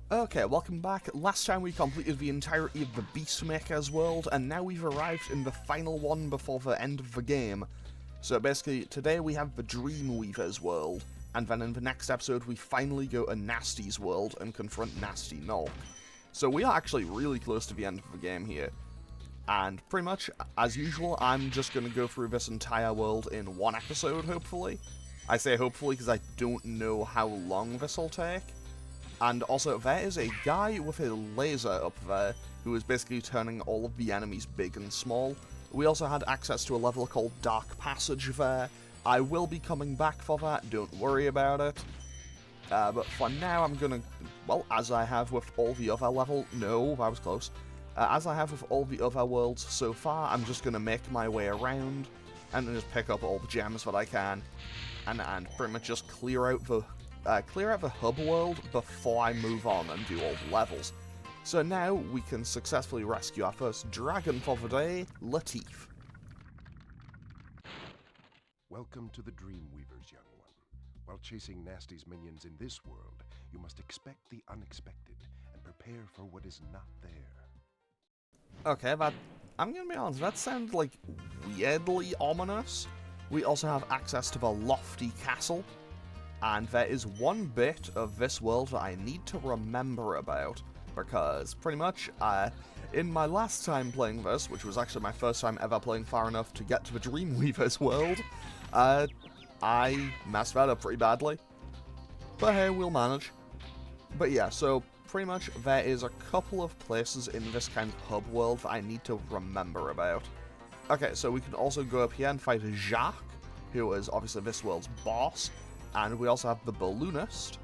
Okay, welcome back. Last time we completed the entirety of the Beastmaker's world, and now we've arrived in the final one before the end of the game. So basically, today we have the Dreamweaver's world, and then in the next episode we finally go to Nasty's world and confront Nasty Null. So we are actually really close to the end of the game here. And pretty much, as usual, I'm just going to go through this entire world in one episode, hopefully. I say hopefully because I don't know how long this will take. And also, there is a guy with a laser up there, who is basically turning all of the enemies big and small. We also had access to a level called Dark Passage there. I will be coming back for that, don't worry about it. But for now, I'm gonna, well, as I have with all the other no, that was close. As I have with all the other worlds so far, I'm just gonna make my way around, and just pick up all the gems that I can, and pretty much just clear out the hub world before I move on and do all the levels. So now we can successfully rescue our first dragon for the day, Latif. Welcome to the Dreamweavers, young one. While chasing Nasty's minions in this world, you must expect the unexpected and prepare for what is not there. Okay, I'm gonna be honest, that sounds like weirdly ominous. We also have access to the lofty castle. And there is one bit of this world that I need to remember about, because pretty much, in my last time playing this, which was actually my first time ever playing far enough to get to the Dreamweaver's world, I messed that up pretty badly. But hey, we'll manage. But yeah, so pretty much there is a couple of places in this kind of hub world that I need to remember about. Okay, so we can also go up here and fight Jacques, who is obviously this world's boss. And we also have the Balloonist.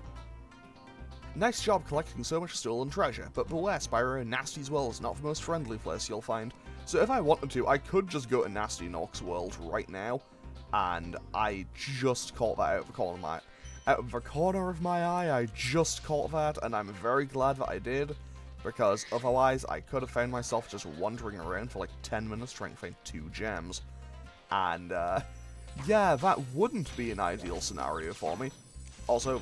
Nice job collecting so much stolen treasure, but beware, Spyro, Nasty's world is not the most friendly place you'll find. So if I wanted to, I could just go to Nasty Null's world right now, and I just caught that out of the corner of my eye. I just caught that, and I'm very glad that I did, because otherwise I could have found myself just wandering around for like 10 minutes trying to find 2 gems. And, yeah, that wouldn't be an ideal scenario for me. Also,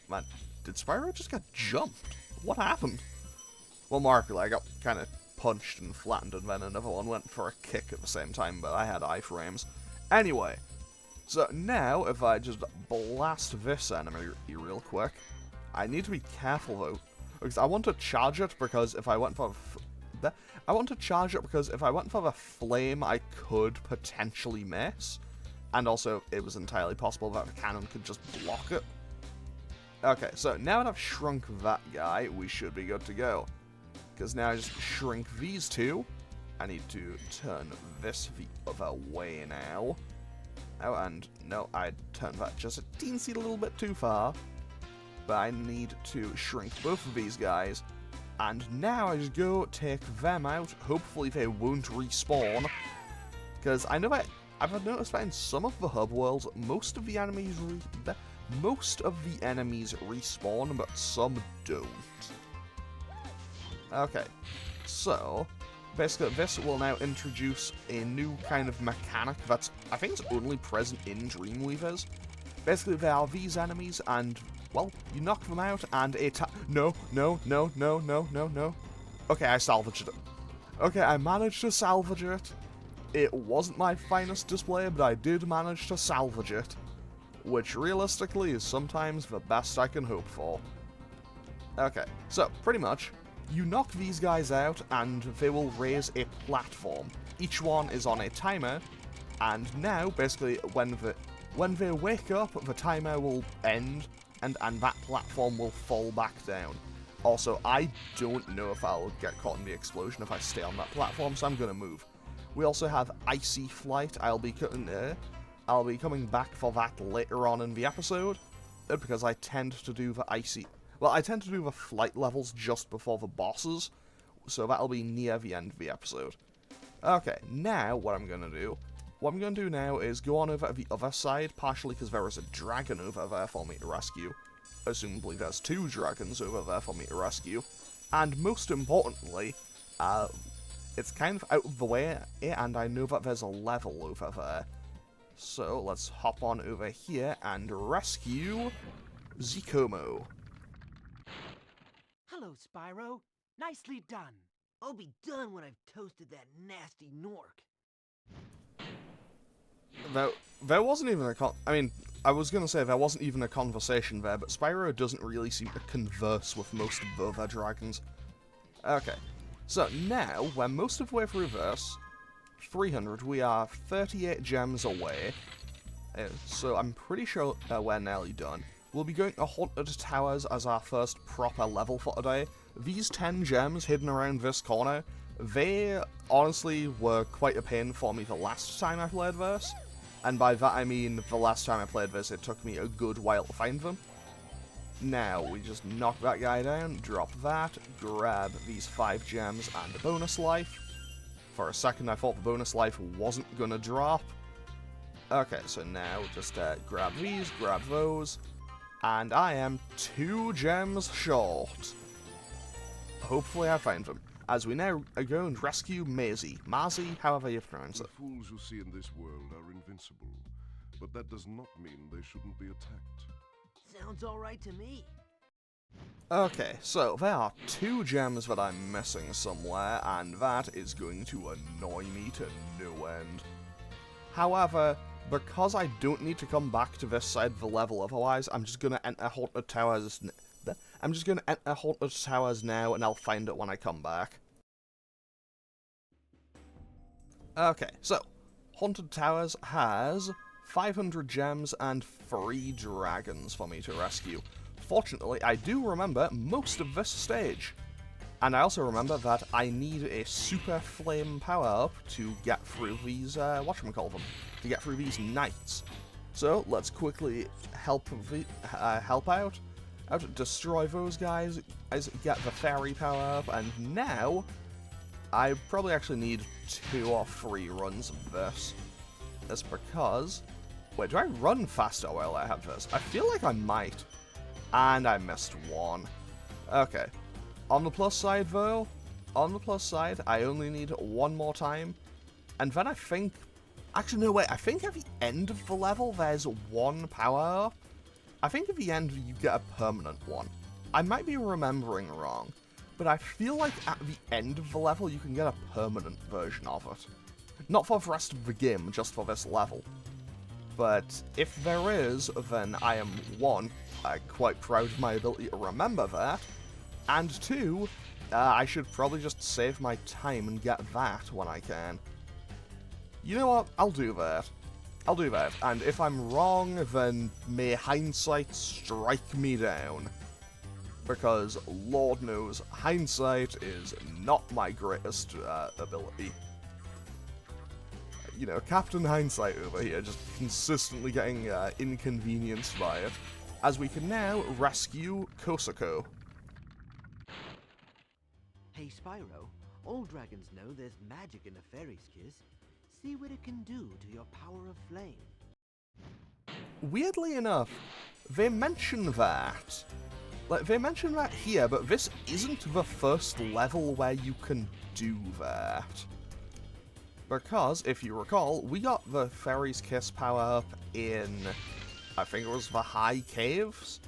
man, did Spyro just get jumped? What happened? Well, Markle, I got kind of punched and flattened, and then another one went for a kick at the same time, but I had iframes. Anyway, so now, if I just blast this enemy real quick, I need to be careful, though, because I want to charge it, because if I went for the flame, I could potentially miss. And also, it was entirely possible that the cannon could just block it. Okay, so now that I've shrunk that guy, we should be good to go. Because now I just shrink these two. I need to turn this the other way now. Oh, and no, I turned that just a teensy little bit too far. But I need to shrink both of these guys. And now I just go take them out. Hopefully they won't respawn. Because I know that I've noticed that in some of the hub worlds, most of the enemies respawn, but some don't. Okay, so basically this will now introduce a new kind of mechanic that's, I think it's only present in Dreamweavers. Basically there are these enemies and, well, you knock them out and no. Okay, I salvaged it. Okay, I managed to salvage it. It wasn't my finest display, but I did manage to salvage it. Which, realistically, is sometimes the best I can hope for. Okay, so, pretty much, you knock these guys out, and they will raise a platform. Each one is on a timer, and now, basically, when they wake up, the timer will end, and that platform will fall back down. Also, I don't know if I'll get caught in the explosion if I stay on that platform, so I'm gonna move. We also have Icy Flight. I'll be coming back for that later on in the episode, because I tend to do the flight levels just before the bosses, so that'll be near the end of the episode. Okay, now what I'm gonna do now is go on over to the other side, partially because there is a dragon over there for me to rescue. Assumably there's 2 dragons over there for me to rescue. And most importantly, it's kind of out of the way, and I know that there's a level over there. So let's hop on over here and rescue Zikomo. Hello, Spyro. Nicely done. I'll be done when I've toasted that nasty Nork. There wasn't even I mean, I was gonna say there wasn't even a conversation there, but Spyro doesn't really seem to converse with most of the other dragons. Okay, so now, we're most of the way through this. 300, we are 38 gems away. So I'm pretty sure we're nearly done. We'll be going to Haunted Towers as our first proper level for today. These 10 gems hidden around this corner, they honestly were quite a pain for me the last time I played this. And by that I mean the last time I played this, it took me a good while to find them. Now, we just knock that guy down, drop that, grab these 5 gems and a bonus life. For a second I thought the bonus life wasn't gonna drop. Okay, so now just grab these, grab those, and I am 2 gems short. Hopefully I find them, as we now go and rescue Maisie, however you pronounce it. The fools you see in this world are invincible, but that does not mean they shouldn't be attacked. Sounds alright to me. Okay, so there are 2 gems that I'm missing somewhere, and that is going to annoy me to no end. However, because I don't need to come back to this side of the level otherwise, I'm just gonna enter Haunted Towers. I'm just gonna enter Haunted Towers now, and I'll find it when I come back. Okay, so Haunted Towers has 500 gems and 3 dragons for me to rescue. Fortunately, I do remember most of this stage. And I also remember that I need a super flame power-up to get through these, to get through these knights. So, let's quickly help out, destroy those guys, get the fairy power-up, and now, I probably actually need 2 or 3 runs of this. That's because, wait, do I run faster while I have this? I feel like I might. And I missed 1. Okay. On the plus side, though, I only need 1 more time. And then I think... Actually, no, wait. I think at the end of the level, there's 1 power-up. I think at the end, you get a permanent one. I might be remembering wrong, but I feel like at the end of the level, you can get a permanent version of it. Not for the rest of the game, just for this level. But if there is, then I am, 1, quite proud of my ability to remember that, and 2, I should probably just save my time and get that when I can. You know what? I'll do that. And if I'm wrong, then may hindsight strike me down. Because, Lord knows, hindsight is not my greatest ability. You know, Captain Hindsight over here, just consistently getting inconvenienced by it. As we can now rescue Kosako. Hey, Spyro. All dragons know there's magic in a fairy's kiss. See what it can do to your power of flame. Weirdly enough, they mention that. Like, they mention that here, but this isn't the first level where you can do that. Because, if you recall, we got the Fairy's Kiss power-up in, I think it was the High Caves?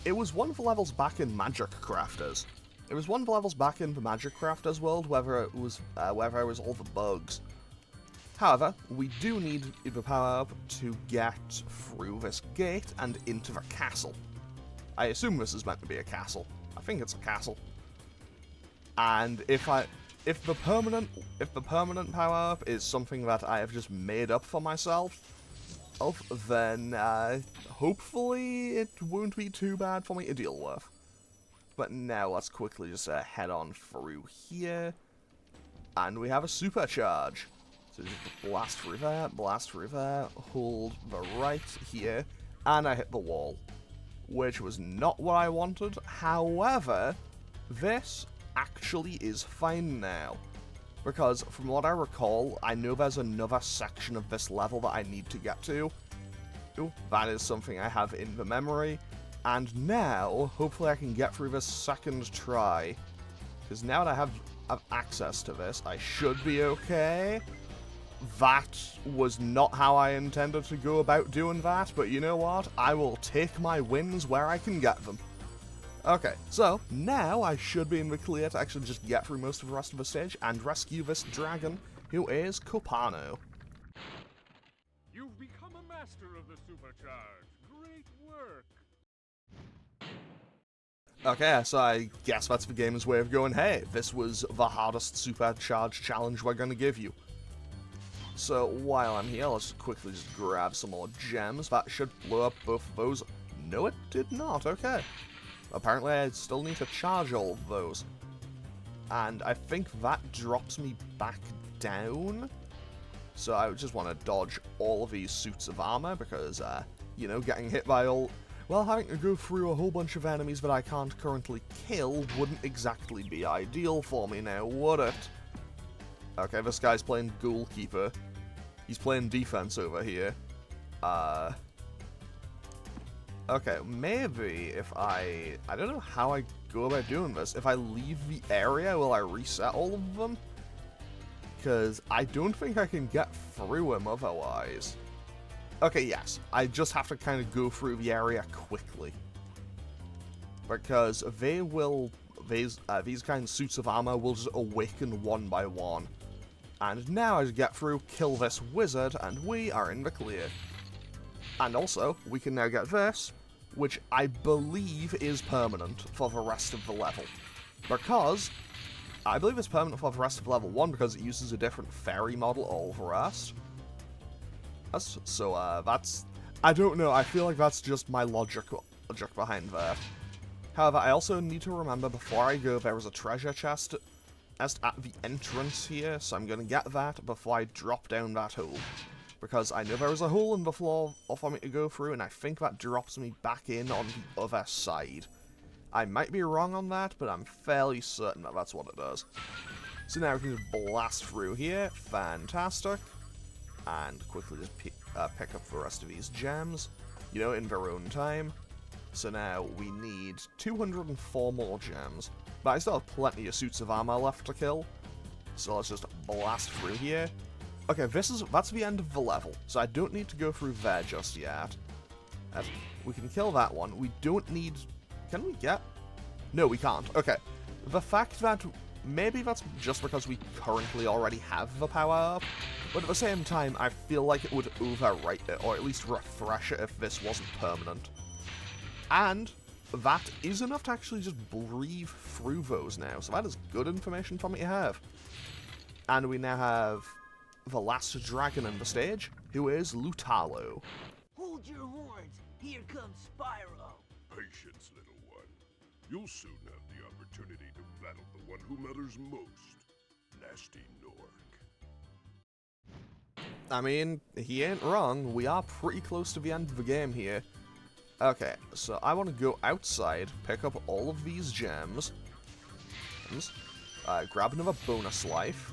It was one of the levels back in Magic Crafters. It was one of the levels back in the Magic Crafters world where there was all the bugs. However, we do need the power-up to get through this gate and into the castle. I assume this is meant to be a castle. I think it's a castle. And if the permanent power-up is something that I have just made up for myself, then hopefully it won't be too bad for me to deal with. But now let's quickly just head on through here, and we have a supercharge. So just blast through there, hold the right here, and I hit the wall, which was not what I wanted. However, this actually is fine now, because from what I recall, I know there's another section of this level that I need to get to. Ooh, that is something I have in the memory, and now, hopefully I can get through this second try, because now that I have access to this, I should be okay. That was not how I intended to go about doing that, but you know what? I will take my wins where I can get them. Okay, so now I should be in the clear to actually just get through most of the rest of the stage and rescue this dragon, who is Copano. You've become a master of the supercharge. Great work. Okay, so I guess that's the game's way of going, hey, this was the hardest supercharge challenge we're gonna give you. So while I'm here, let's quickly just grab some more gems. That should blow up both of those. No, it did not. Okay. Apparently, I still need to charge all of those. And I think that drops me back down. So I just want to dodge all of these suits of armor because, you know, getting hit by all... Well, having to go through a whole bunch of enemies that I can't currently kill wouldn't exactly be ideal for me now, would it? Okay, this guy's playing goalkeeper. He's playing defense over here. Okay, maybe if I don't know how I go about doing this. If I leave the area, will I reset all of them? Because I don't think I can get through him otherwise. Okay, yes. I just have to kind of go through the area quickly. Because they will... These kind of suits of armor will just awaken one by one. And now I just get through, kill this wizard, and we are in the clear. And also, we can now get this, which I believe is permanent for the rest of the level. Because, I believe it's permanent for the rest of level 1 because it uses a different fairy model all the rest. So, that's... I don't know, I feel like that's just my logic behind that. However, I also need to remember before I go there is a treasure chest at the entrance here, so I'm going to get that before I drop down that hole. Because I know there is a hole in the floor for me to go through, and I think that drops me back in on the other side. I might be wrong on that, but I'm fairly certain that that's what it does. So now we can just blast through here. Fantastic. And quickly just pick up the rest of these gems, you know, in their own time. So now we need 204 more gems. But I still have plenty of suits of armor left to kill. So let's just blast through here. Okay, that's the end of the level, so I don't need to go through there just yet. We can kill that one. We don't need... Can we get... No, we can't. Okay. The fact that... Maybe that's just because we currently already have the power up, but at the same time, I feel like it would overwrite it, or at least refresh it if this wasn't permanent. And that is enough to actually just breathe through those now, so that is good information for me to have. And we now have the last dragon in the stage, who is Lutalo. Hold your horns! Here comes Spyro! Patience, little one. You'll soon have the opportunity to battle the one who matters most, Nasty Nork. I mean, he ain't wrong. We are pretty close to the end of the game here. Okay, so I want to go outside, pick up all of these gems, grab another bonus life.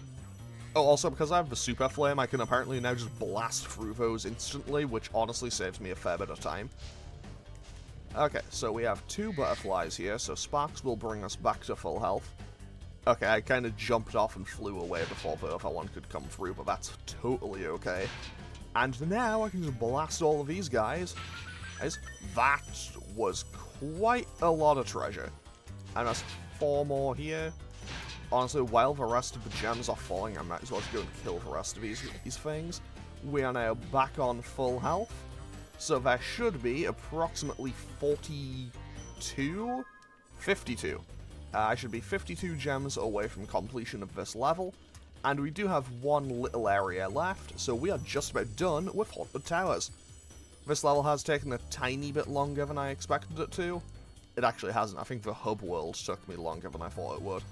Oh, also, because I have the Super Flame, I can apparently now just blast through those instantly, which honestly saves me a fair bit of time. Okay, so we have 2 butterflies here, so Sparks will bring us back to full health. Okay, I kind of jumped off and flew away before the other one could come through, but that's totally okay. And now I can just blast all of these guys. That was quite a lot of treasure. And there's 4 more here. Honestly, while the rest of the gems are falling, I might as well just go and kill the rest of these things. We are now back on full health. So there should be approximately 52? 52. I should be 52 gems away from completion of this level. And we do have 1 little area left, so we are just about done with Haunted Towers. This level has taken a tiny bit longer than I expected it to. It actually hasn't. I think the hub world took me longer than I thought it would.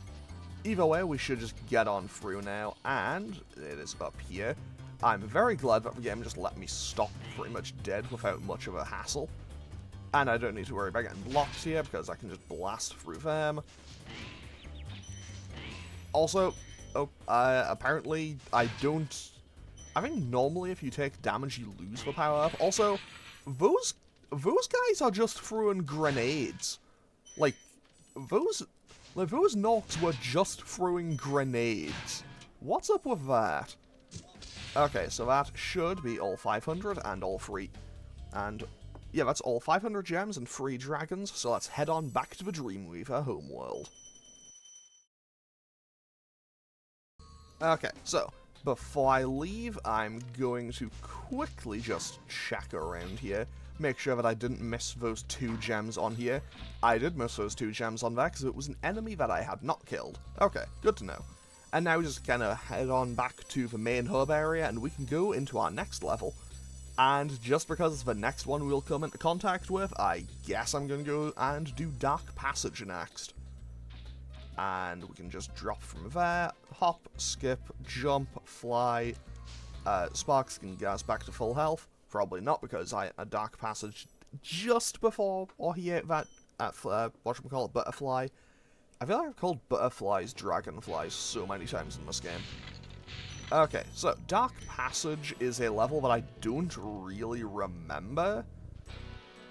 Either way, we should just get on through now, and it is up here. I'm very glad that the game just let me stop pretty much dead without much of a hassle. And I don't need to worry about getting blocked here, because I can just blast through them. Also, apparently, I think normally if you take damage, you lose the power up. Also, those guys are just throwing grenades. Like, those Norks were just throwing grenades. What's up with that? Okay, so that should be all 500 and all 3. And yeah, that's all 500 gems and 3 dragons, so let's head on back to the Dreamweaver homeworld. Okay, so, before I leave, I'm going to quickly just check around here, make sure that I didn't miss those 2 gems on here. I did miss those 2 gems on there, because it was an enemy that I had not killed. Okay, good to know. And now we just kind of head on back to the main hub area, and we can go into our next level. And just because it's the next one we'll come into contact with, I guess I'm going to go and do Dark Passage next. And we can just drop from there, hop, skip, jump, fly. Sparks can get us back to full health. Probably not, because I had a Dark Passage just before, or he ate that, whatchamacallit, butterfly. I feel like I've called butterflies dragonflies so many times in this game. Okay, so Dark Passage is a level that I don't really remember.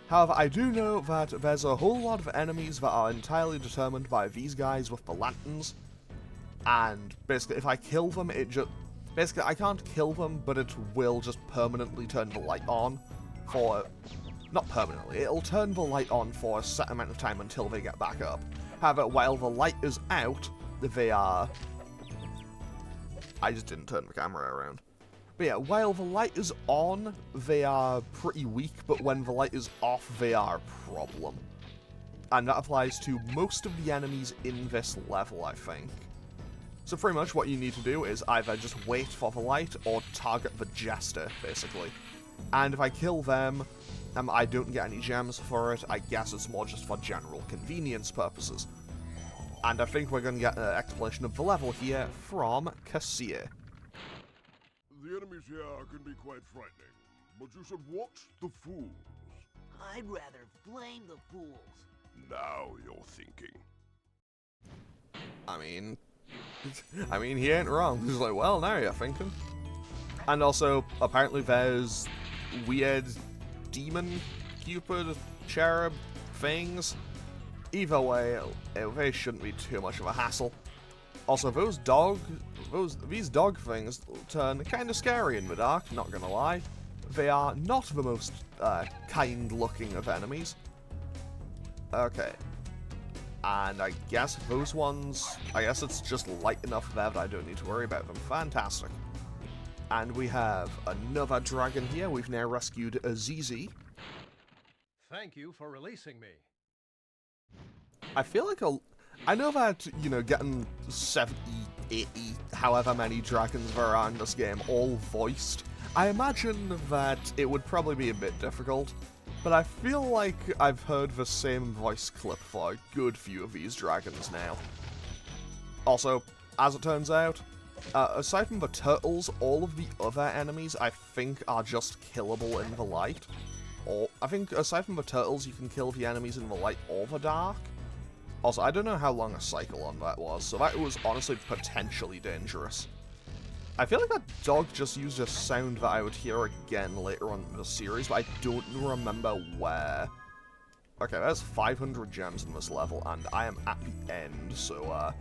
However, I do know that there's a whole lot of enemies that are entirely determined by these guys with the lanterns. And basically, if I kill them, it just... Basically, I can't kill them, but it will just permanently turn the light on for... Not permanently, it'll turn the light on for a set amount of time until they get back up. However, while the light is out, they are... I just didn't turn the camera around. But yeah, while the light is on, they are pretty weak, but when the light is off, they are a problem. And that applies to most of the enemies in this level, I think. So pretty much what you need to do is either just wait for the light, or target the Jester, basically. And if I kill them, I don't get any gems for it. I guess it's more just for general convenience purposes. And I think we're going to get an explanation of the level here from Cassia. The enemies here can be quite frightening, but you should watch the fools. I'd rather flame the fools. Now you're thinking. I mean, he ain't wrong. He's like, well, now you're thinking. And also, apparently there's weird demon, cupid, cherub things. Either way, they shouldn't be too much of a hassle. Also, these dog things turn kind of scary in the dark, not gonna lie. They are not the most kind-looking of enemies. Okay. And I guess those ones, I guess it's just light enough there that I don't need to worry about them. Fantastic. And we have another dragon here. We've now rescued Azizi. Thank you for releasing me. I feel like I know that, you know, getting 70, 80, however many dragons there are in this game, all voiced, I imagine that it would probably be a bit difficult, but I feel like I've heard the same voice clip for a good few of these dragons now. Also, as it turns out, aside from the turtles, all of the other enemies I think are just killable in the light. Or, I think aside from the turtles, you can kill the enemies in the light or the dark. Also, I don't know how long a cycle on that was, so that was honestly potentially dangerous. I feel like that dog just used a sound that I would hear again later on in the series, but I don't remember where. Okay, there's 500 gems in this level, and I am at the end, so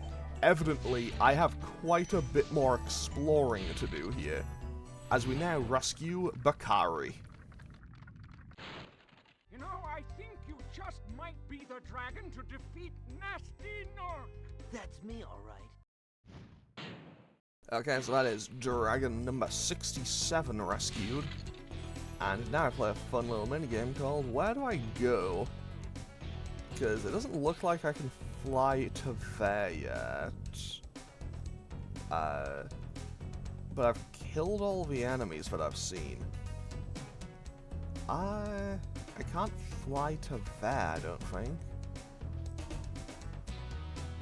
evidently I have quite a bit more exploring to do here, as we now rescue Bakari. You know, I think you just might be the dragon to defeat Nasty Nork. That's me, all right. Okay, so that is dragon number 67 rescued. And now I play a fun little minigame called Where Do I Go? Because it doesn't look like I can fly to there yet. But I've killed all the enemies that I've seen. I can't fly to there, I don't think.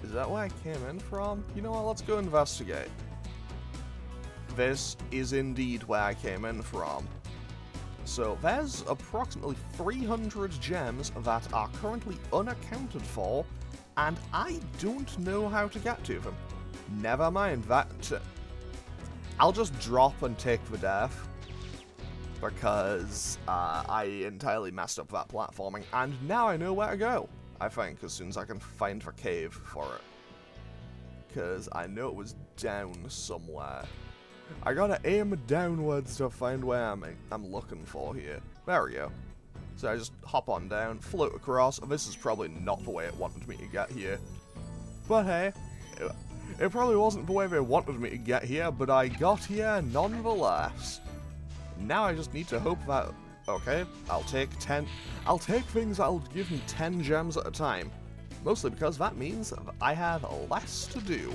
Is that where I came in from? You know what, let's go investigate. This is indeed where I came in from. So there's approximately 300 gems that are currently unaccounted for, and I don't know how to get to them. Never mind that. I'll just drop and take the death, because I entirely messed up that platforming, and now I know where to go, I think, as soon as I can find the cave for it. Because I know it was down somewhere. I gotta aim downwards to find where I'm looking for here. There we go. So I just hop on down, float across. This is probably not the way it wanted me to get here. But hey, it probably wasn't the way they wanted me to get here, but I got here nonetheless. Now I just need to hope that... Okay, I'll take things that'll give me 10 gems at a time. Mostly because that means I have less to do.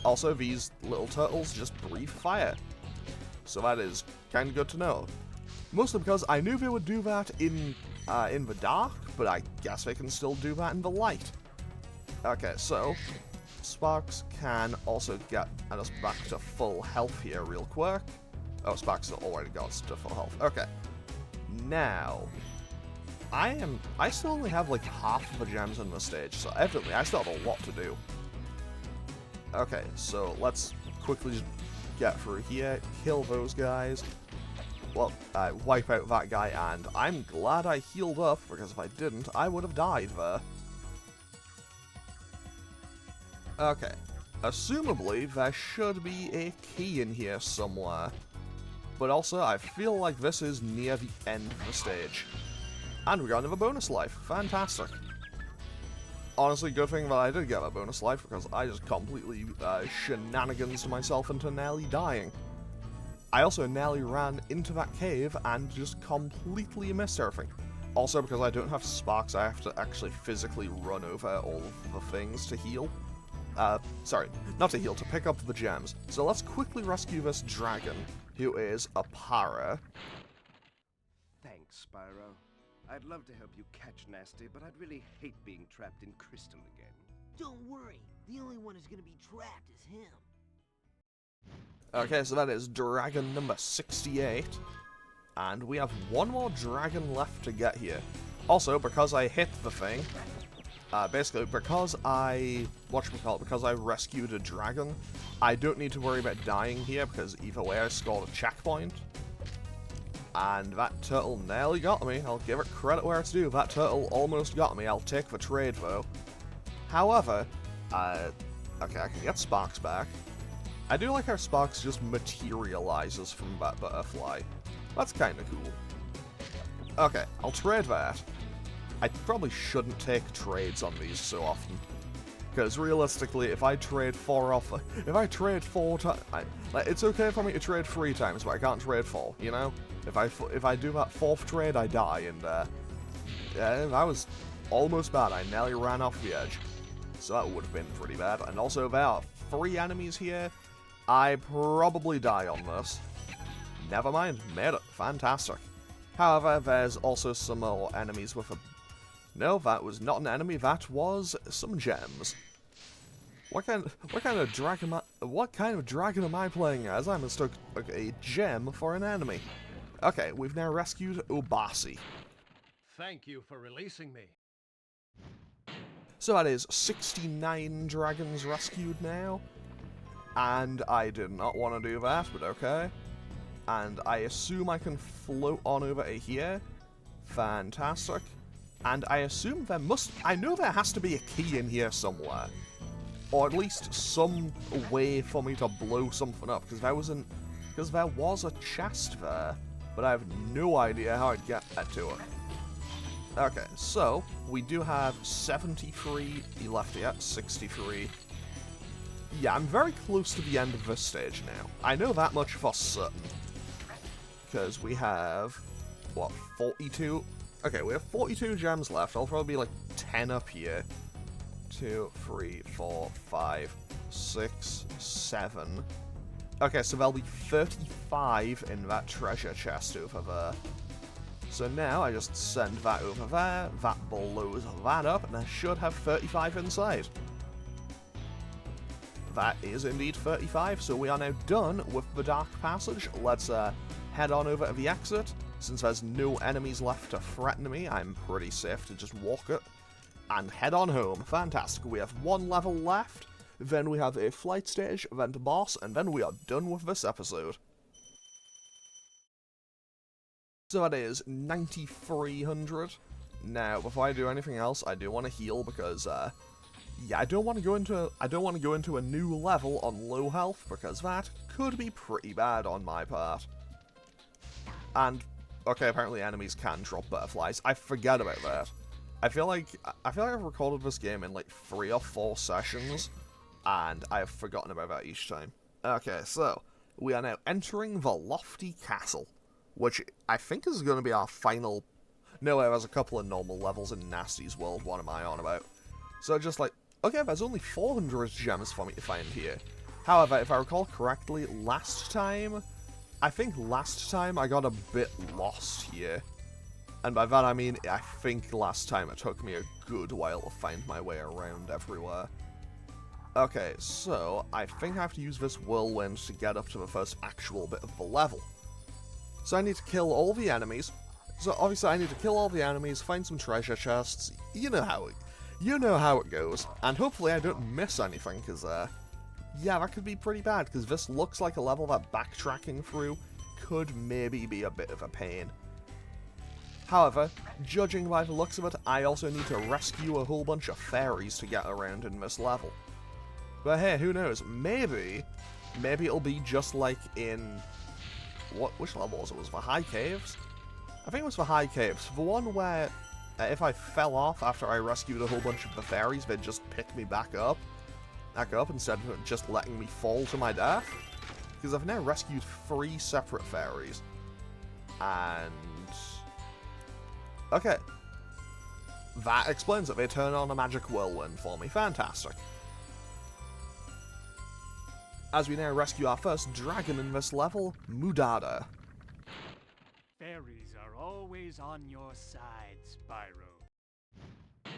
Also, these little turtles just breathe fire. So that is kind of good to know. Mostly because I knew they would do that in the dark, but I guess they can still do that in the light. Okay, so Sparks can also get us back to full health here real quick. Oh, Sparks already got us to full health. Okay. Now, I still only have like half of the gems in this stage, so evidently I still have a lot to do. Okay, so let's quickly just get through here, kill those guys. Well, wipe out that guy, and I'm glad I healed up, because if I didn't, I would have died there. Okay, assumably there should be a key in here somewhere. But also, I feel like this is near the end of the stage. And we got another bonus life. Fantastic. Honestly, good thing that I did get a bonus life, because I just completely shenanigans myself into nearly dying. I also nearly ran into that cave and just completely missed everything. Also, because I don't have Sparks, I have to actually physically run over all of the things to heal. Sorry, not to heal, to pick up the gems. So let's quickly rescue this dragon, who is a para. Thanks, Spyro. I'd love to help you catch Nasty, but I'd really hate being trapped in Crystal again. Don't worry. The only one who's gonna be trapped is him. Okay, so that is dragon number 68. And we have one more dragon left to get here. Also, because I hit the thing, basically, because I rescued a dragon, I don't need to worry about dying here, because either way I scored a checkpoint. And that turtle nearly got me. I'll give it credit where it's due. That turtle almost got me. I'll take the trade, though. However, okay, I can get Sparks back. I do like how Sparks just materializes from that butterfly. That's kind of cool. Okay, I'll trade that. I probably shouldn't take trades on these so often. Because realistically, if I trade four times, it's okay for me to trade 3 times, but I can't trade 4, you know? If I do that 4th trade, I die, and yeah, that was almost bad. I nearly ran off the edge. So that would have been pretty bad. And also, there are 3 enemies here. I probably die on this. Never mind, made it. Fantastic. However, there's also some more enemies with a... No, that was not an enemy, that was some gems. What kind of dragon am I playing as? I mistook a gem for an enemy. Okay, we've now rescued Obasi. Thank you for releasing me. So that is 69 dragons rescued now. And I did not want to do that, but okay. And I assume I can float on over to here. Fantastic. And I assume I know there has to be a key in here somewhere. Or at least some way for me to blow something up, because there was a chest there, but I have no idea how I'd get to it. Okay, so we do have 73 left yet, 63. Yeah, I'm very close to the end of this stage now. I know that much for certain. Because we have, what, 42? Okay, we have 42 gems left. I'll probably be like 10 up here. 2, 3, 4, 5, 6, 7. Okay, so there'll be 35 in that treasure chest over there. So now I just send that over there, that blows that up, and I should have 35 inside. That is indeed 35, so we are now done with the Dark Passage. Let's head on over to the exit. Since there's no enemies left to threaten me, I'm pretty safe to just walk it. And head on home. Fantastic. We have 1 level left, then we have a flight stage, then the boss, and then we are done with this episode. So that is 9,300. Now, before I do anything else, I do want to heal because, yeah, I don't want to go into a new level on low health because that could be pretty bad on my part. And okay, apparently enemies can drop butterflies. I forget about that. I feel like I've recorded this game in like 3 or 4 sessions, and I have forgotten about that each time. Okay, so we are now entering the Lofty Castle, which I think is going to be our final... No, there's a couple of normal levels in Nasty's world, what am I on about? So just like, okay, there's only 400 gems for me to find here. However, if I recall correctly, I think last time I got a bit lost here. And by that I mean, I think last time it took me a good while to find my way around everywhere. Okay, so I think I have to use this whirlwind to get up to the first actual bit of the level. So I need to kill all the enemies. So obviously I need to kill all the enemies, find some treasure chests, you know how it goes. And hopefully I don't miss anything, because yeah, that could be pretty bad, because this looks like a level that backtracking through could maybe be a bit of a pain. However, judging by the looks of it, I also need to rescue a whole bunch of fairies to get around in this level. But hey, who knows, maybe it'll be just like in... which level was it? Was it the High Caves? I think it was the High Caves. The one where if I fell off after I rescued a whole bunch of the fairies, they'd just pick me back up instead of just letting me fall to my death. Because I've now rescued 3 separate fairies. And... okay. That explains it. They turn on a magic whirlwind for me. Fantastic. As we now rescue our first dragon in this level, Mudada. Fairies are always on your side, Spyro.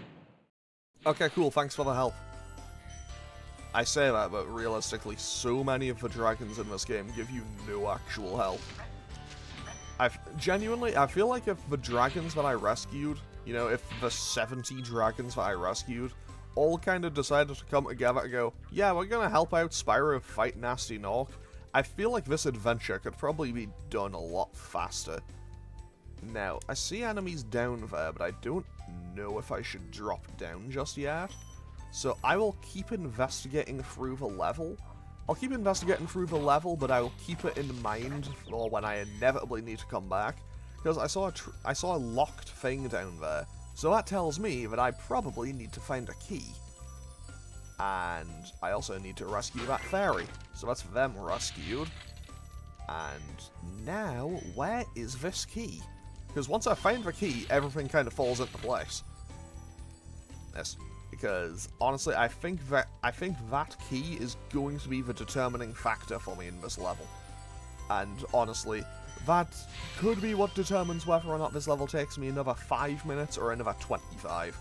Okay, cool. Thanks for the help. I say that, but realistically, so many of the dragons in this game give you no actual help. I feel like if the dragons that I rescued, you know, if the 70 dragons that I rescued all kind of decided to come together and go, yeah, we're gonna help out Spyro fight Nasty Nork, I feel like this adventure could probably be done a lot faster. Now, I see enemies down there, but I don't know if I should drop down just yet. So I will keep investigating through the level. I'll keep investigating through the level, but I'll keep it in mind for when I inevitably need to come back. Because I saw a locked thing down there. So that tells me that I probably need to find a key. And I also need to rescue that fairy. So that's them rescued. And now, where is this key? Because once I find the key, everything kind of falls into place. Yes. Because, honestly, I think that key is going to be the determining factor for me in this level. And, honestly, that could be what determines whether or not this level takes me another 5 minutes or another 25.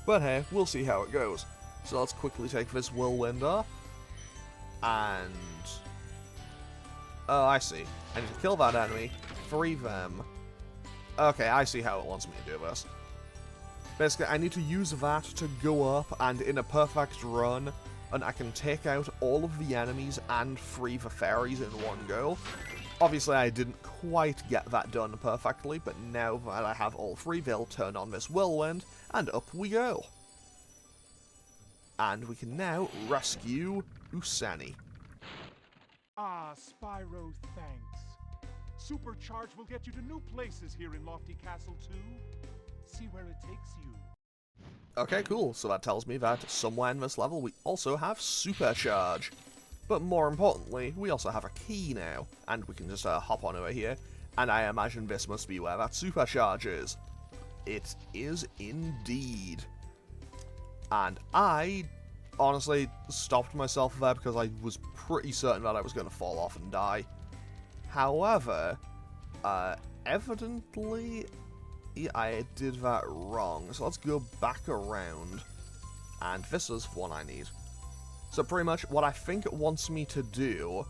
But hey, we'll see how it goes. So let's quickly take this whirlwind off. And... oh, I see. I need to kill that enemy, free them. Okay, I see how it wants me to do this. Basically, I need to use that to go up, and in a perfect run, and I can take out all of the enemies and free the fairies in one go. Obviously, I didn't quite get that done perfectly, but now that I have all 3, they'll turn on this whirlwind, and up we go. And we can now rescue Usani. Ah, Spyro, thanks. Supercharge will get you to new places here in Lofty Castle, too. See where it takes you. Okay, cool. So that tells me that somewhere in this level we also have Supercharge. But more importantly, we also have a key now. And we can just hop on over here. And I imagine this must be where that Supercharge is. It is indeed. And I honestly stopped myself there because I was pretty certain that I was going to fall off and die. However, evidently I did that wrong. So let's go back around. And this is what I need. So pretty much what I think it wants me to do,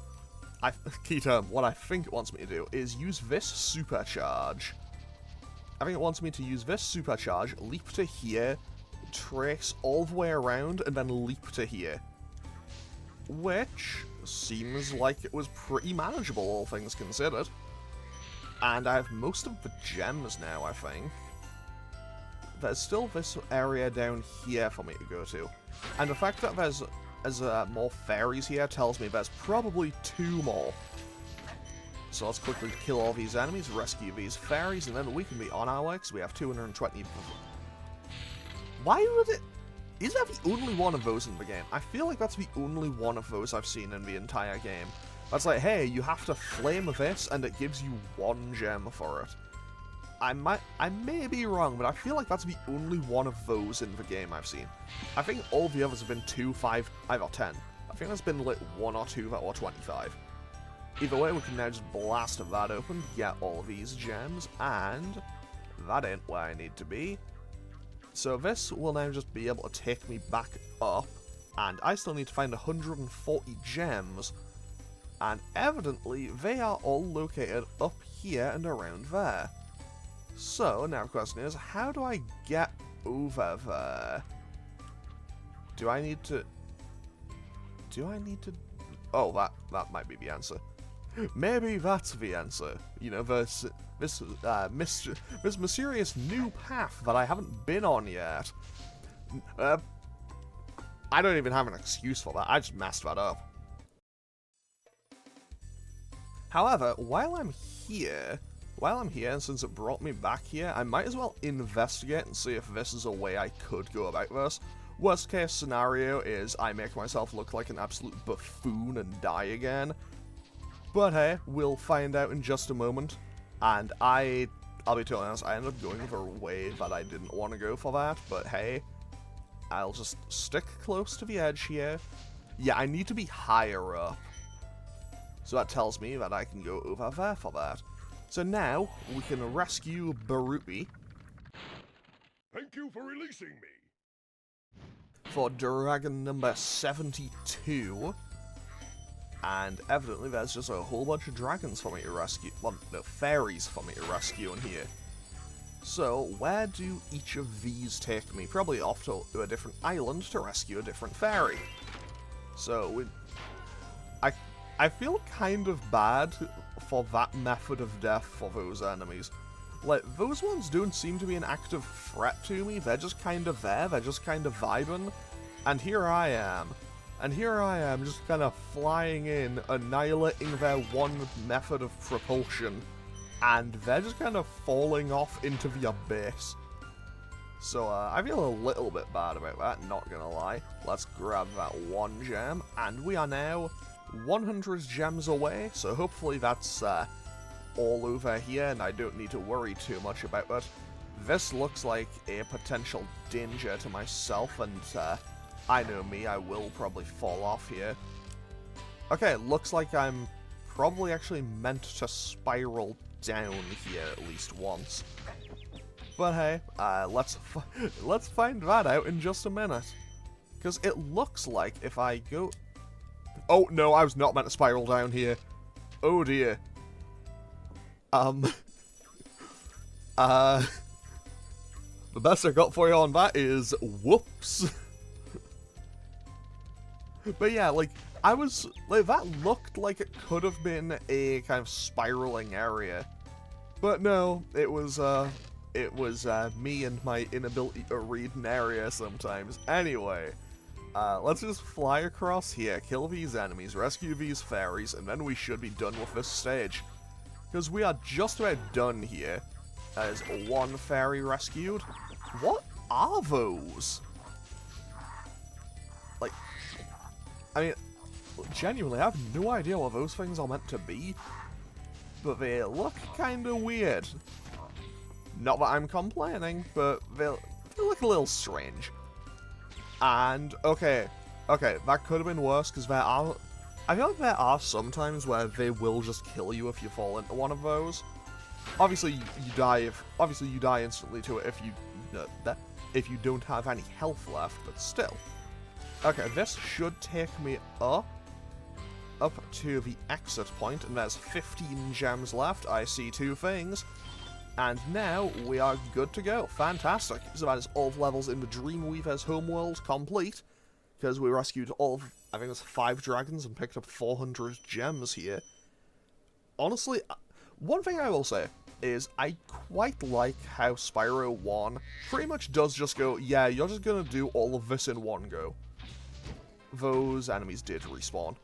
key term, what I think it wants me to do is use this Supercharge. I think it wants me to use this Supercharge, leap to here, trace all the way around, and then leap to here. Which seems like it was pretty manageable, all things considered. And I have most of the gems now, I think. There's still this area down here for me to go to. And the fact that there's more fairies here tells me there's probably 2 more. So let's quickly kill all these enemies, rescue these fairies, and then we can be on our way, because we have 220... Why would it... Is that the only one of those in the game? I feel like that's the only one of those I've seen in the entire game. That's like, hey, you have to flame this, and it gives you 1 gem for it. I may be wrong, but I feel like that's the only one of those in the game I've seen. I think all the others have been 2, 5, either 10. I think there's been like 1 or 2 that were 25. Either way, we can now just blast that open, get all of these gems, and that ain't where I need to be. So this will now just be able to take me back up, and I still need to find 140 gems, and evidently they are all located up here and around there. So, now the question is, how do I get over there? Do I need to... Oh, that might be the answer. Maybe that's the answer. You know, this mysterious new path that I haven't been on yet. I don't even have an excuse for that. I just messed that up. However, while I'm here, and since it brought me back here, I might as well investigate and see if this is a way I could go about this. Worst case scenario is I make myself look like an absolute buffoon and die again. But hey, we'll find out in just a moment. And I'll be totally honest, I ended up going for a way that I didn't want to go for that, but hey, I'll just stick close to the edge here. Yeah, I need to be higher up. So that tells me that I can go over there for that. So now, we can rescue Barupi. Thank you for releasing me. For dragon number 72. And evidently there's just a whole bunch of dragons for me to rescue. Well, no, fairies for me to rescue in here. So, where do each of these take me? Probably off to a different island to rescue a different fairy. So, I feel kind of bad for that method of death for those enemies. Like, those ones don't seem to be an active threat to me, they're just kind of there, they're just kind of vibing, and here I am. And here I am, just kind of flying in, annihilating their one method of propulsion, and they're just kind of falling off into the abyss. So, I feel a little bit bad about that, not gonna lie. Let's grab that 1 gem, and we are now 100 gems away, so hopefully that's all over here, and I don't need to worry too much about it. This looks like a potential danger to myself, and I know me, I will probably fall off here. Okay, looks like I'm probably actually meant to spiral down here at least once. But hey, let's find that out in just a minute. Because it looks like if I go... Oh, no, I was not meant to spiral down here. Oh, dear. The best I got for you on that is whoops. But yeah, like, that looked like it could have been a kind of spiraling area. But no, it was me and my inability to read an area sometimes. Anyway, let's just fly across here, kill these enemies, rescue these fairies, and then we should be done with this stage. Because we are just about done here. There's 1 fairy rescued. What are those? Like, I mean, genuinely, I have no idea what those things are meant to be. But they look kind of weird. Not that I'm complaining, but they look a little strange. And, okay, that could have been worse, because I feel like there are some times where they will just kill you if you fall into one of those. Obviously, you die instantly to it if you don't have any health left, but still. Okay, this should take me up to the exit point, and there's 15 gems left. I see 2 things. And now we are good to go. Fantastic. So that is all levels in the Dreamweaver's homeworld complete. Because we rescued I think it's 5 dragons and picked up 400 gems here. Honestly, one thing I will say is I quite like how Spyro 1 pretty much does just go, yeah, you're just gonna do all of this in one go. Those enemies did respawn.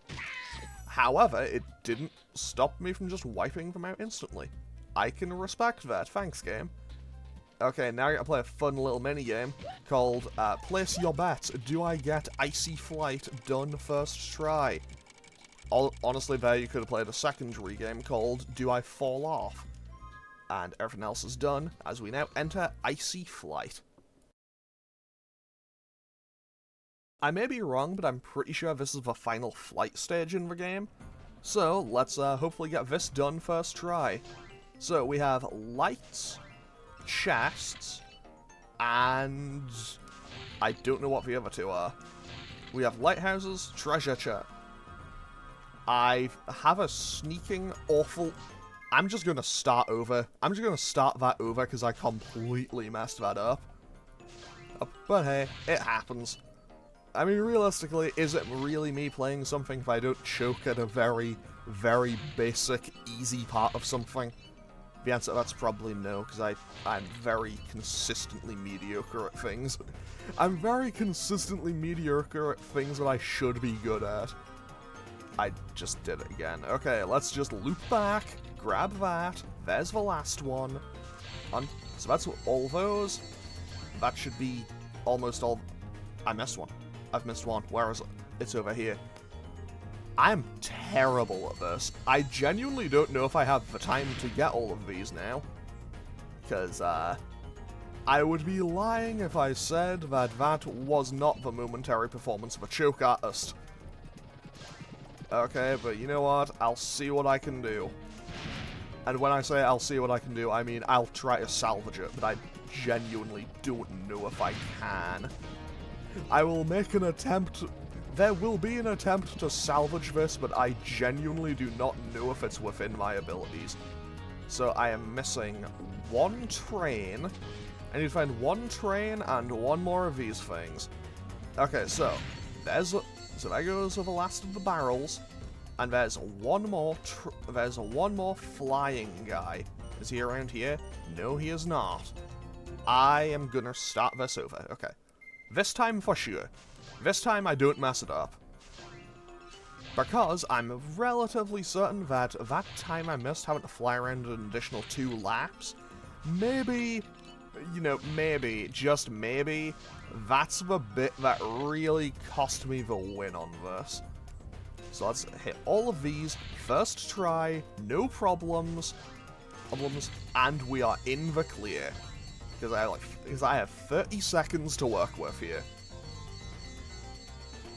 However, it didn't stop me from just wiping them out instantly. I can respect that. Thanks, game. Okay, now I gotta play a fun little mini-game called Place Your Bet. Do I get Icy Flight done first try? Honestly, there you could have played a secondary game called Do I Fall Off? And everything else is done as we now enter Icy Flight. I may be wrong, but I'm pretty sure this is the final flight stage in the game. So, let's hopefully get this done first try. So, we have lights, chests, and I don't know what the other two are. We have lighthouses, treasure chest. I have a sneaking awful... I'm just going to start over. I'm just going to start that over because I completely messed that up. But hey, it happens. I mean, realistically, is it really me playing something if I don't choke at a very, very basic, easy part of something? The answer to that's probably no, because I'm very consistently mediocre at things. I'm very consistently mediocre at things that I should be good at. I just did it again. Okay, let's just loop back, grab that, there's the last one. So that's all those. That should be almost all... I missed one. I've missed one. Where is it? It's over here. I'm terrible at this. I genuinely don't know if I have the time to get all of these now. Because, I would be lying if I said that that was not the momentary performance of a choke artist. Okay, but you know what? I'll see what I can do. And when I say I'll see what I can do, I mean I'll try to salvage it, but I genuinely don't know if I can. I will make an attempt. There will be an attempt to salvage this, but I genuinely do not know if it's within my abilities. So I am missing one train. I need to find one train and one more of these things. Okay, so there goes the last of the barrels, and there's one more. There's one more flying guy. Is he around here? No, he is not. I am gonna start this over. Okay. This time for sure. This time I don't mess it up. Because I'm relatively certain that that time I missed having to fly around an additional 2 laps, maybe, you know, maybe, just maybe, that's the bit that really cost me the win on this. So let's hit all of these, first try, no problems, and we are in the clear. Because I have 30 seconds to work with here.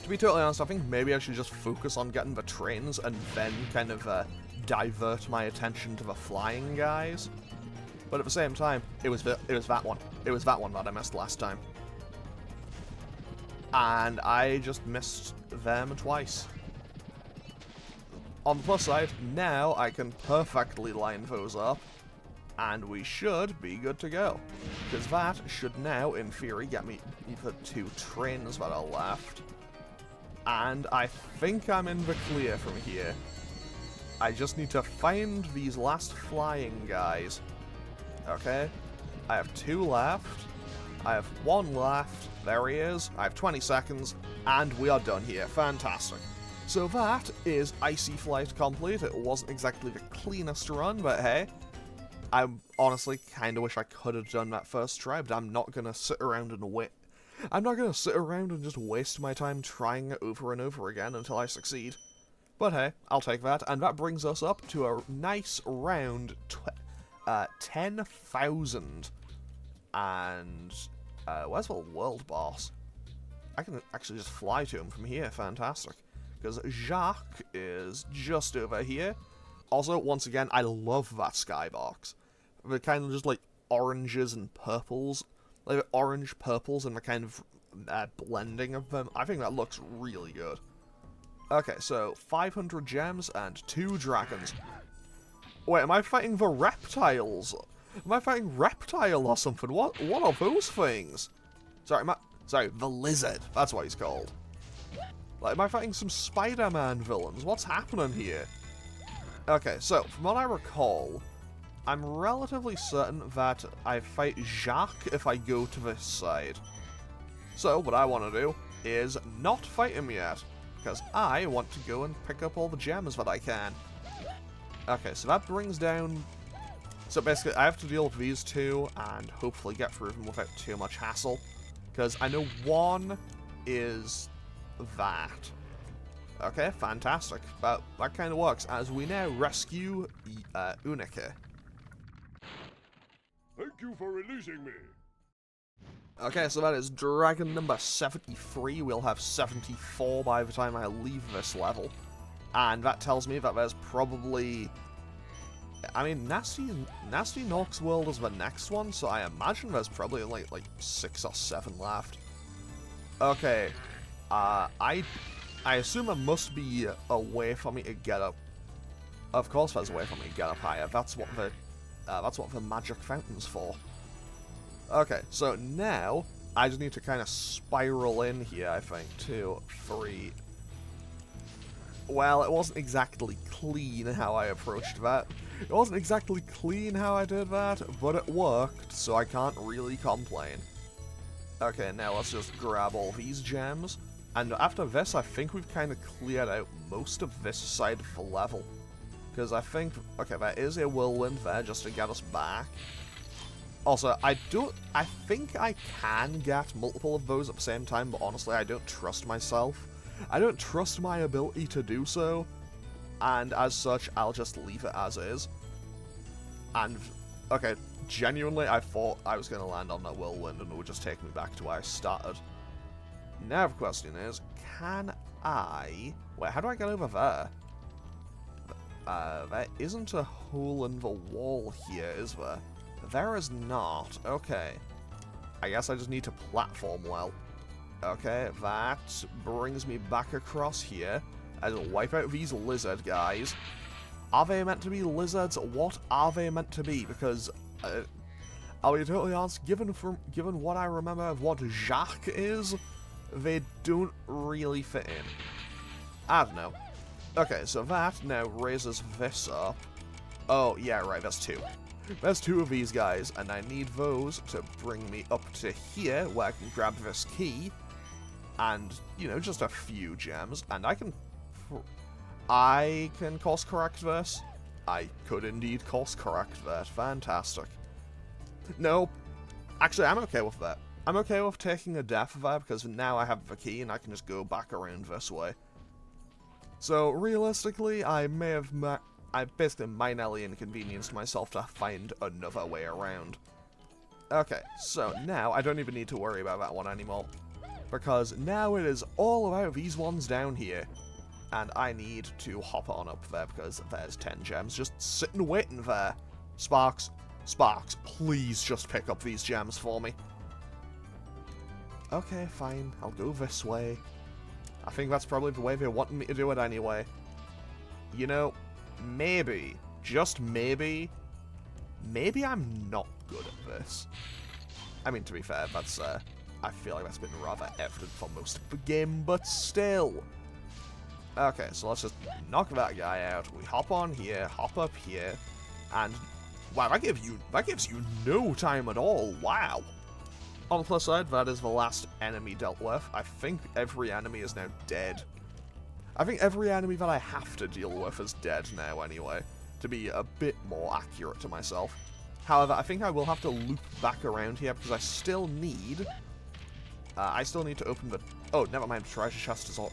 To be totally honest, I think maybe I should just focus on getting the trains and then kind of divert my attention to the flying guys. But at the same time, it was that one. It was that one that I missed last time. And I just missed them twice. On the plus side, now I can perfectly line those up. And we should be good to go. Because that should now, in theory, get me the 2 trains that are left. And I think I'm in the clear from here. I just need to find these last flying guys. Okay. I have 2 left. I have 1 left. There he is. I have 20 seconds. And we are done here. Fantastic. So that is Icy Flight complete. It wasn't exactly the cleanest run, but hey. I honestly kind of wish I could have done that first try, but I'm not going to sit around and wait. I'm not going to sit around and just waste my time trying it over and over again until I succeed. But hey, I'll take that, and that brings us up to a nice round 10,000. And where's the world boss? I can actually just fly to him from here, fantastic. Because Jacques is just over here. Also, once again, I love that skybox. The kind of just like oranges and purples. Like orange purples and the kind of blending of them. I think that looks really good. Okay, so 500 gems and 2 dragons. Wait, am I fighting the reptiles? Am I fighting Reptile or something? What are those things? Sorry, the lizard. That's what he's called. Like, am I fighting some Spider-Man villains? What's happening here? Okay, so, from what I recall, I'm relatively certain that I fight Jacques if I go to this side. So, what I want to do is not fight him yet, because I want to go and pick up all the gems that I can. Okay, so that brings down... So basically, I have to deal with these two and hopefully get through them without too much hassle. Because I know one is that. Okay, fantastic. But that kind of works, as we now rescue Unica. Thank you for releasing me. Okay, so that is dragon number 73. We'll have 74 by the time I leave this level. And that tells me that there's probably... I mean, Nasty Nork's World is the next one, so I imagine there's probably only like 6 or 7 left. Okay, I assume there must be a way for me to get up. Of course there's a way for me to get up higher. That's what the magic fountain's for. Okay, so now I just need to kind of spiral in here, I think. 2, 3... Well, it wasn't exactly clean how I approached that. It wasn't exactly clean how I did that, but it worked, so I can't really complain. Okay, now let's just grab all these gems. And after this, I think we've kind of cleared out most of this side of the level. Because I think... Okay, there is a whirlwind there just to get us back. Also, I think I can get multiple of those at the same time, but honestly, I don't trust myself. I don't trust my ability to do so, and as such, I'll just leave it as is. And, okay, genuinely, I thought I was going to land on that whirlwind and it would just take me back to where I started. Now the question is, can I... Wait, how do I get over there? There isn't a hole in the wall here, is there? There is not. Okay. I guess I just need to platform well. Okay, that brings me back across here. I'll wipe out these lizard guys. Are they meant to be lizards? What are they meant to be? Because, I'll be totally honest, given what I remember of what Jacques is, they don't really fit in. I don't know. Okay, so that now raises this up. Oh, yeah, right, that's 2. There's 2 of these guys, and I need those to bring me up to here, where I can grab this key, and, you know, just a few gems, and I can course correct this. I could indeed course correct that. Fantastic. No, actually, I'm okay with that. I'm okay with taking a death there, because now I have the key, and I can just go back around this way. So, realistically, I basically minorly inconvenienced myself to find another way around. Okay, so now I don't even need to worry about that one anymore. Because now it is all about these ones down here. And I need to hop on up there because there's 10 gems just sitting waiting there. Sparks, please just pick up these gems for me. Okay, fine, I'll go this way. I think that's probably the way they wanted me to do it anyway. You know, maybe, just maybe I'm not good at this. I mean, to be fair, that's, I feel like that's been rather evident for most of the game, but still. Okay, so let's just knock that guy out. We hop on here, hop up here, and wow, that gives you no time at all. Wow. On the plus side, that is the last enemy dealt with. I think every enemy is now dead. I think every enemy that I have to deal with is dead now anyway, to be a bit more accurate to myself. However, I think I will have to loop back around here because I still need to open the... Oh, never mind, the treasure chest is all...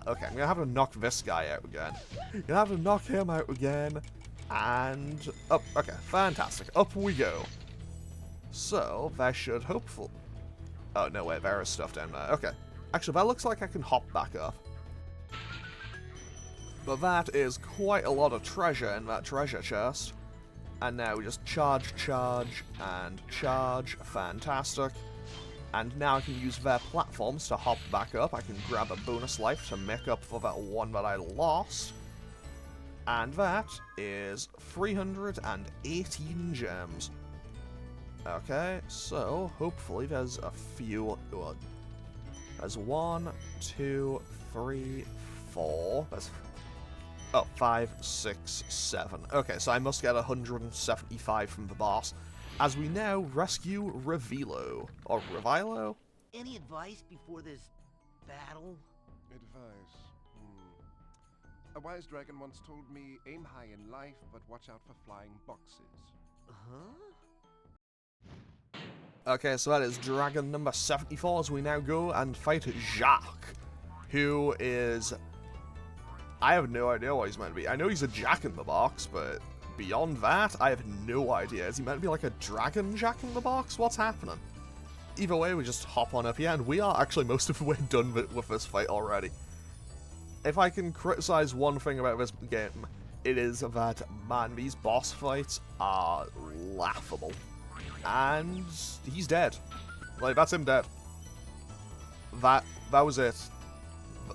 okay, I'm going to have to knock this guy out again. Going to have to knock him out again, and... Oh, okay, fantastic. Up we go. So, that should hopefully... Oh, no, wait, there is stuff down there. Okay. Actually, that looks like I can hop back up. But that is quite a lot of treasure in that treasure chest. And now we just charge, and charge. Fantastic. And now I can use their platforms to hop back up. I can grab a bonus life to make up for that one that I lost. And that is 318 gems. Okay, so hopefully there's a few... There's 1, 2, 3, 4... There's... Oh, 5, 6, 7. Okay, so I must get 175 from the boss, as we now rescue Revilo. Or Revilo? Any advice before this battle? Advice. A wise dragon once told me, aim high in life, but watch out for flying boxes. Huh? Okay, so that is dragon number 74 as we now go and fight Jacques, who is... I have no idea what he's meant to be. I know he's a Jack in the Box, but beyond that, I have no idea. Is he meant to be like a dragon Jack in the Box? What's happening? Either way, we just hop on up here, and we are actually most of the way done with this fight already. If I can criticize one thing about this game, it is that, man, these boss fights are laughable. And he's dead. Like, that's him dead. That was it.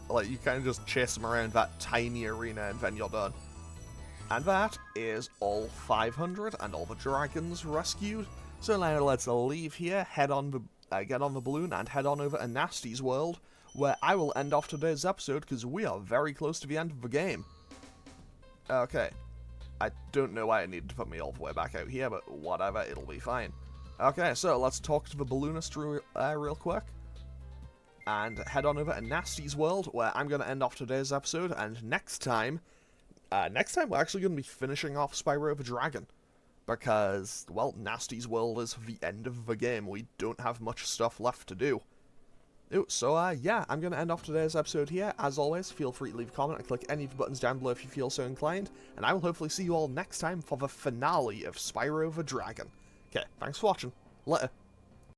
Like, you kind of just chase him around that tiny arena and then you're done. And that is all 500 and all the dragons rescued. So now let's leave here, head on the get on the balloon and head on over to Nasty's world, where I will end off today's episode because we are very close to the end of the game. Okay. I don't know why it needed to put me all the way back out here, but whatever, it'll be fine. Okay, so let's talk to the balloonist real quick. And head on over to Nasty's world, where I'm going to end off today's episode, and next time we're actually going to be finishing off Spyro the Dragon. Because, well, Nasty's world is the end of the game. We don't have much stuff left to do. So, yeah, I'm going to end off today's episode here. As always, feel free to leave a comment and click any of the buttons down below if you feel so inclined. And I will hopefully see you all next time for the finale of Spyro the Dragon. Okay, thanks for watching. Later.